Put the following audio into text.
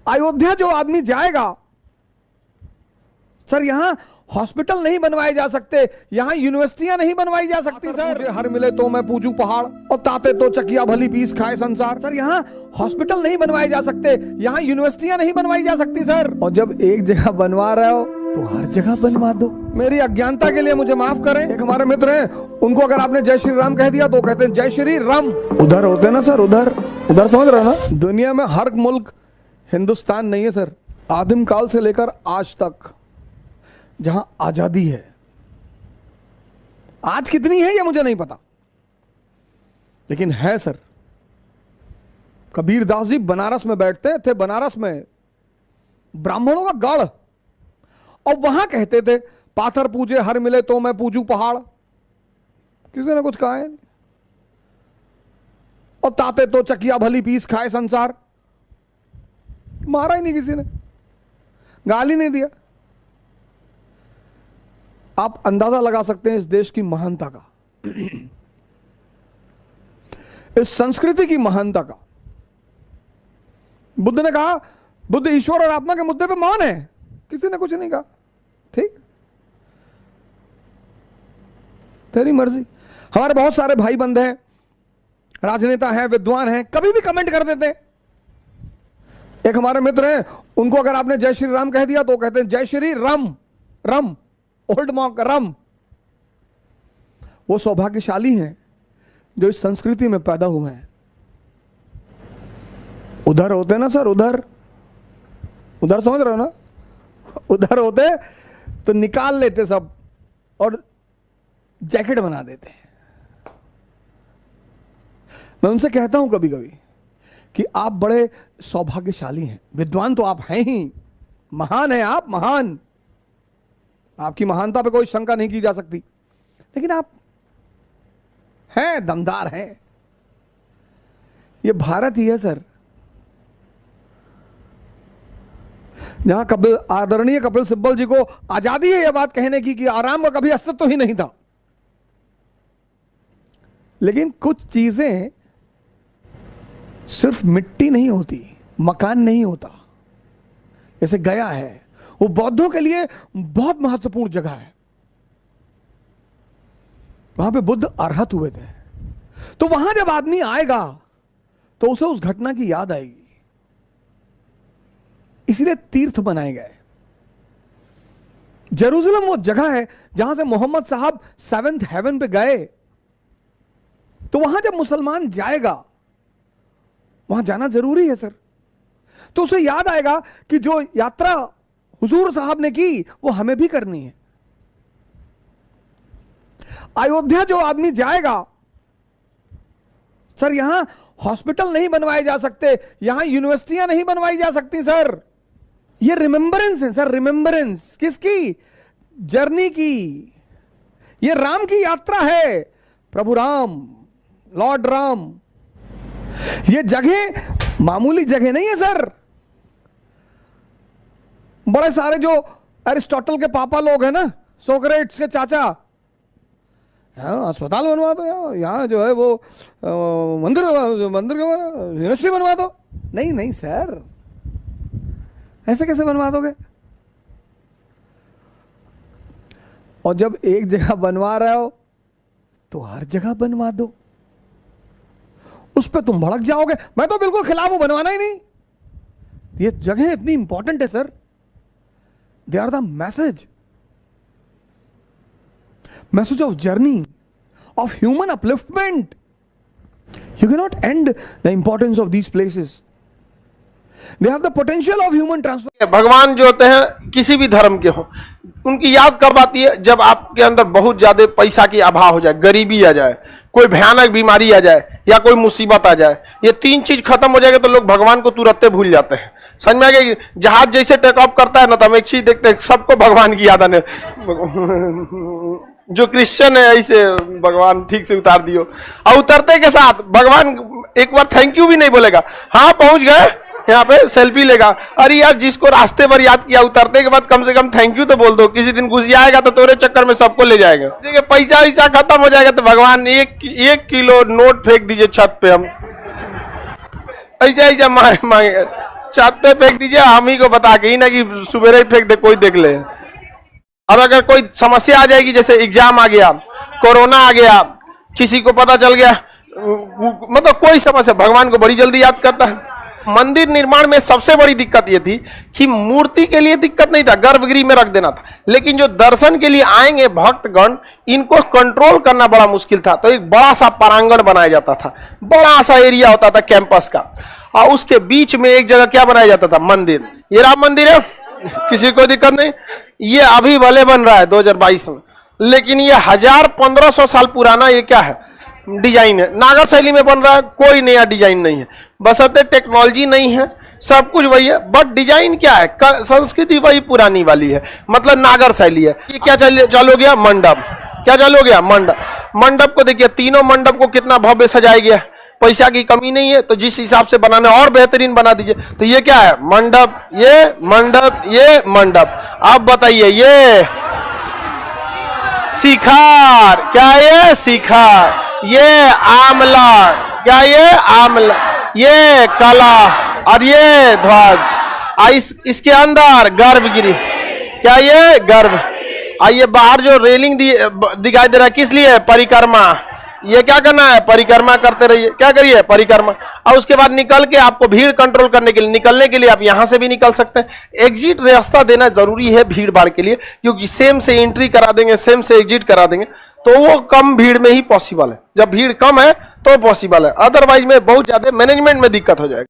अयोध्या जो आदमी जाएगा, सर यहां हॉस्पिटल नहीं बनवाए जा सकते, यहां यूनिवर्सिटियां नहीं बनवाई जा सकती सर। हर मिले तो मैं पूजू पहाड़ और ताते तो चकिया भली पीस खाए संसार। सर यहां हॉस्पिटल नहीं बनवाए जा सकते, यहां यूनिवर्सिटियां नहीं बनवाई जा सकती सर। और जब एक जगह बनवा रहे हो तो हर जगह बनवा दो। मेरी अज्ञानता के लिए मुझे माफ करें। एक हमारे मित्र हैं, उनको अगर आपने जय श्री राम कह दिया तो कहते हैं जय श्री राम। उधर होते ना सर, उधर उधर समझ रहे हो ना। दुनिया में हर मुल्क हिंदुस्तान नहीं है सर। आदिम काल से लेकर आज तक जहां आजादी है, आज कितनी है ये मुझे नहीं पता, लेकिन है सर। कबीर दास जी बनारस में बैठते थे, बनारस में ब्राह्मणों का गढ़, और वहां कहते थे पाथर पूजे हर मिले तो मैं पूजू पहाड़। किसी ने कुछ कहा है नहीं। और ताते तो चकिया भली पीस खाए संसार। मारा ही नहीं किसी ने, गाली नहीं दिया। आप अंदाजा लगा सकते हैं इस देश की महानता का, इस संस्कृति की महानता का। बुद्ध ने कहा, बुद्ध ईश्वर और आत्मा के मुद्दे पे मौन है, किसी ने कुछ नहीं कहा। ठीक, तेरी मर्जी। हमारे बहुत सारे भाई बंधु हैं, राजनेता हैं, विद्वान हैं, कभी भी कमेंट कर देते हैं। एक हमारे मित्र हैं, उनको अगर आपने जय श्री राम कह दिया तो कहते हैं जय श्री राम। रम, ओल्ड मॉन्क रम। वो सौभाग्यशाली हैं जो इस संस्कृति में पैदा हुए हैं। उधर होते ना सर, उधर उधर समझ रहे हो ना, उधर होते तो निकाल लेते सब और जैकेट बना देते। मैं उनसे कहता हूं कभी कभी कि आप बड़े सौभाग्यशाली हैं। विद्वान तो आप हैं ही, महान हैं आप, महान। आपकी महानता पे कोई शंका नहीं की जा सकती, लेकिन आप हैं, दमदार हैं। ये भारत ही है सर, जहां आदरणीय कपिल सिब्बल जी को आजादी है यह बात कहने की कि आराम का कभी अस्तित्व ही नहीं था। लेकिन कुछ चीजें सिर्फ मिट्टी नहीं होती, मकान नहीं होता। जैसे गया है, वो बौद्धों के लिए बहुत महत्वपूर्ण जगह है। वहां पे बुद्ध अरहत हुए थे, तो वहां जब आदमी आएगा तो उसे उस घटना की याद आएगी। इसीलिए तीर्थ बनाए गए। जेरूसलम वो जगह है जहां से मोहम्मद साहब 7th हेवन पे गए, तो वहां जब मुसलमान जाएगा, वहां जाना जरूरी है सर। तो उसे याद आएगा कि जो यात्रा हुजूर साहब ने की वो हमें भी करनी है। अयोध्या जो आदमी जाएगा, सर यहां हॉस्पिटल नहीं बनवाए जा सकते, यहां यूनिवर्सिटियां नहीं बनवाई जा सकती सर। ये रिमेंबरेंस है सर, रिमेंबरेंस किसकी? जर्नी की। ये राम की यात्रा है, प्रभु राम, लॉर्ड राम। ये जगह मामूली जगह नहीं है सर। बड़े सारे जो अरिस्टोटल के पापा लोग हैं ना, सोक्रेट्स के चाचा, अस्पताल बनवा दो, यहाँ जो है वो मंदिर यूनिवर्सिटी बनवा दो। नहीं नहीं सर, ऐसे कैसे बनवा दोगे? और जब एक जगह बनवा रहे हो तो हर जगह बनवा दो। उस पर तुम भड़क जाओगे। मैं तो बिल्कुल खिलाफ हूं, बनवाना ही नहीं। ये जगह इतनी इंपॉर्टेंट है sir. They are the message of journey, of human upliftment. You can not end the importance of these places. They have the potential of human transfer. भगवान जो होते हैं किसी भी धर्म के हो, उनकी याद कब आती है? जब आपके अंदर बहुत ज्यादा पैसा की अभाव हो जाए, गरीबी आ जाए, कोई भयानक बीमारी आ जाए, या कोई मुसीबत आ जाए। ये तीन चीज खत्म हो जाएगा तो लोग भगवान को तुरंत भूल जाते हैं। समझ में आ गया? जहाज जैसे टेक ऑफ करता है ना, तो हम एक चीज देखते हैं, सबको भगवान की याद आने। जो क्रिश्चियन है ऐसे भगवान ठीक से उतार दियो, और उतरते के साथ भगवान एक बार थैंक यू भी नहीं बोलेगा। हाँ पहुंच गए, यहाँ पे सेल्फी लेगा। अरे यार, जिसको रास्ते पर याद किया, उतरते के बाद कम से कम थैंक यू तो बोल दो। किसी दिन घुस आएगा तो तेरे चक्कर में सबको ले जाएगा। देखिए पैसा वैसा खत्म हो जाएगा तो भगवान एक किलो नोट फेंक दीजिए छत पे, हम ऐसा ऐसा मांगे। छत पे फेंक दीजिए, हम ही को बता के ही ना कि सुबह ही फेंक दे, कोई देख ले। और अगर कोई समस्या आ जाएगी, जैसे एग्जाम आ गया, कोरोना आ गया, किसी को पता चल गया, मतलब कोई समस्या, भगवान को बड़ी जल्दी याद करता है। मंदिर निर्माण में सबसे बड़ी दिक्कत यह थी कि मूर्ति के लिए दिक्कत नहीं था, गर्भगृह में रख देना था, लेकिन जो दर्शन के लिए आएंगे भक्तगण, इनको कंट्रोल करना बड़ा मुश्किल था। तो एक बड़ा सा प्रांगण बनाया जाता था, बड़ा सा एरिया होता था कैंपस का, और उसके बीच में एक जगह क्या बनाया जाता था, मंदिर। ये राम मंदिर है, किसी को दिक्कत नहीं। ये अभी भले बन रहा है 2022 में, लेकिन ये 1000-1500 साल पुराना ये क्या है, डिजाइन है, नागर शैली में बन रहा है, कोई नया डिजाइन नहीं है, बशर्ते टेक्नोलॉजी नहीं है, सब कुछ वही है, बट डिजाइन क्या है, संस्कृति वही पुरानी वाली है, मतलब नागर शैली है। ये क्या चालू हो गया, मंडप। क्या चालू हो गया, मंडप। मंडप को देखिए, तीनों मंडप को कितना भव्य सजाया गया है, पैसा की कमी नहीं है, तो जिस हिसाब से बनाना और बेहतरीन बना दीजिए। तो ये क्या है, मंडप, ये मंडप, ये मंडप। आप बताइए, ये शिखर, क्या ये शिखर, ये आमला, क्या ये आमला, ये कला, और ये ध्वज। इसके अंदर गर्भगृह, क्या ये गर्भ। आइए बाहर जो रेलिंग दिखाई दे रहा है, किस लिए, परिक्रमा। ये क्या करना है, परिक्रमा करते रहिए, क्या करिए, परिक्रमा। और उसके बाद निकल के आपको भीड़ कंट्रोल करने के लिए, निकलने के लिए आप यहां से भी निकल सकते हैं। एग्जिट रास्ता देना जरूरी है भीड़ भाड़ के लिए, क्योंकि सेम से एंट्री करा देंगे, सेम से एग्जिट करा देंगे, तो वो कम भीड़ में ही पॉसिबल है। जब भीड़ कम है तो पॉसिबल है, अदरवाइज में बहुत ज्यादा मैनेजमेंट में दिक्कत हो जाएगी।